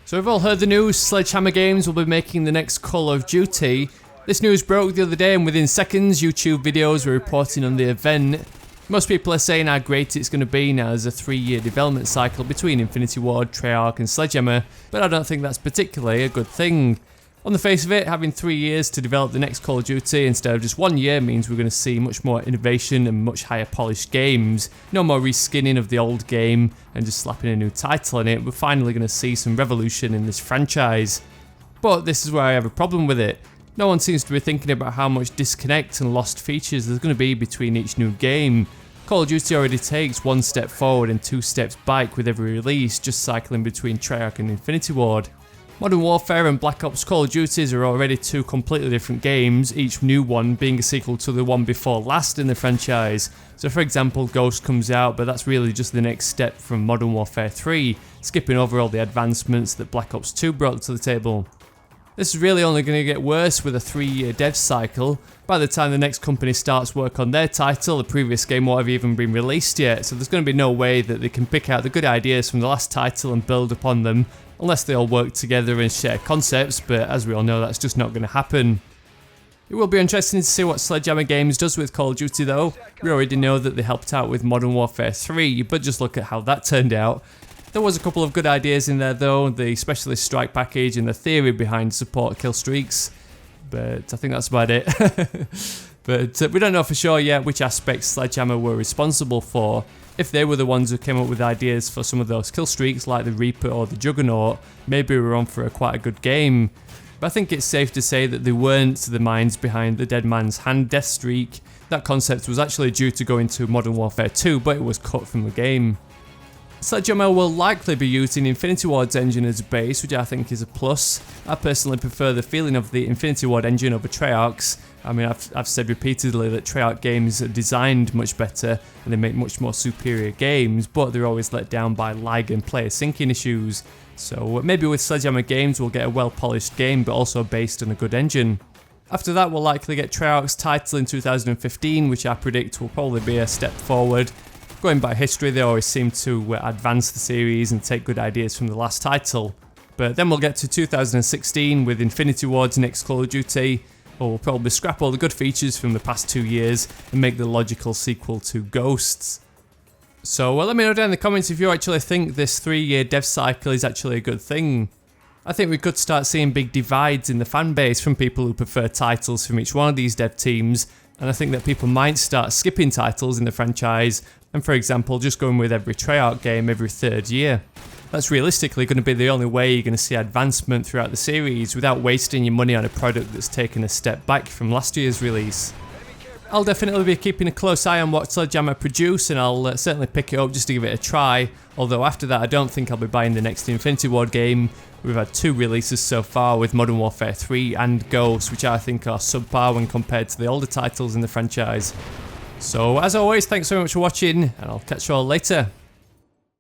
So we've all heard the news, Sledgehammer Games will be making the next Call of Duty. This news broke the other day and within seconds YouTube videos were reporting on the event. Most people are saying how great it's going to be now as a 3-year development cycle between Infinity Ward, Treyarch and Sledgehammer, but I don't think that's particularly a good thing. On the face of it, having 3 years to develop the next Call of Duty instead of just 1 year means we're going to see much more innovation and much higher polished games. No more reskinning of the old game and just slapping a new title on it. We're finally going to see some revolution in this franchise. But this is where I have a problem with it. No one seems to be thinking about how much disconnect and lost features there's going to be between each new game. Call of Duty already takes 1 step forward and 2 steps back with every release, just cycling between Treyarch and Infinity Ward. Modern Warfare and Black Ops Call of Duties are already 2 completely different games, each new one being a sequel to the one before last in the franchise. So for example, Ghost comes out, but that's really just the next step from Modern Warfare 3, skipping over all the advancements that Black Ops 2 brought to the table. This is really only going to get worse with a 3-year dev cycle. By the time the next company starts work on their title, the previous game won't have even been released yet, so there's going to be no way that they can pick out the good ideas from the last title and build upon them, unless they all work together and share concepts, but as we all know that's just not going to happen. It will be interesting to see what Sledgehammer Games does with Call of Duty though. We already know that they helped out with Modern Warfare 3, but just look at how that turned out. There was a couple of good ideas in there though, the Specialist Strike package and the theory behind support kill streaks, but I think that's about it. But we don't know for sure yet which aspects Sledgehammer were responsible for. If they were the ones who came up with ideas for some of those kill streaks like the Reaper or the Juggernaut, maybe we were on for quite a good game. But I think it's safe to say that they weren't the minds behind the Dead Man's Hand death streak. That concept was actually due to go into Modern Warfare 2, but it was cut from the game. Sledgehammer will likely be using Infinity Ward's engine as a base, which I think is a plus. I personally prefer the feeling of the Infinity Ward engine over Treyarch's. I mean, I've said repeatedly that Treyarch games are designed much better and they make much more superior games, but they're always let down by lag and player syncing issues. So maybe with Sledgehammer Games we'll get a well-polished game, but also based on a good engine. After that we'll likely get Treyarch's title in 2015, which I predict will probably be a step forward. Going by history, they always seem to advance the series and take good ideas from the last title. But then we'll get to 2016 with Infinity Ward's next Call of Duty, or we'll probably scrap all the good features from the past 2 years and make the logical sequel to Ghosts. So let me know down in the comments if you actually think this 3-year dev cycle is actually a good thing. I think we could start seeing big divides in the fan base from people who prefer titles from each one of these dev teams, and I think that people might start skipping titles in the franchise and, for example, just going with every Treyarch game every 3rd year. That's realistically going to be the only way you're going to see advancement throughout the series without wasting your money on a product that's taken a step back from last year's release. I'll definitely be keeping a close eye on what Sledgehammer produce, and I'll certainly pick it up just to give it a try, although after that I don't think I'll be buying the next Infinity Ward game. We've had 2 releases so far with Modern Warfare 3 and Ghost, which I think are subpar when compared to the older titles in the franchise. So as always, thanks so much for watching, and I'll catch you all later.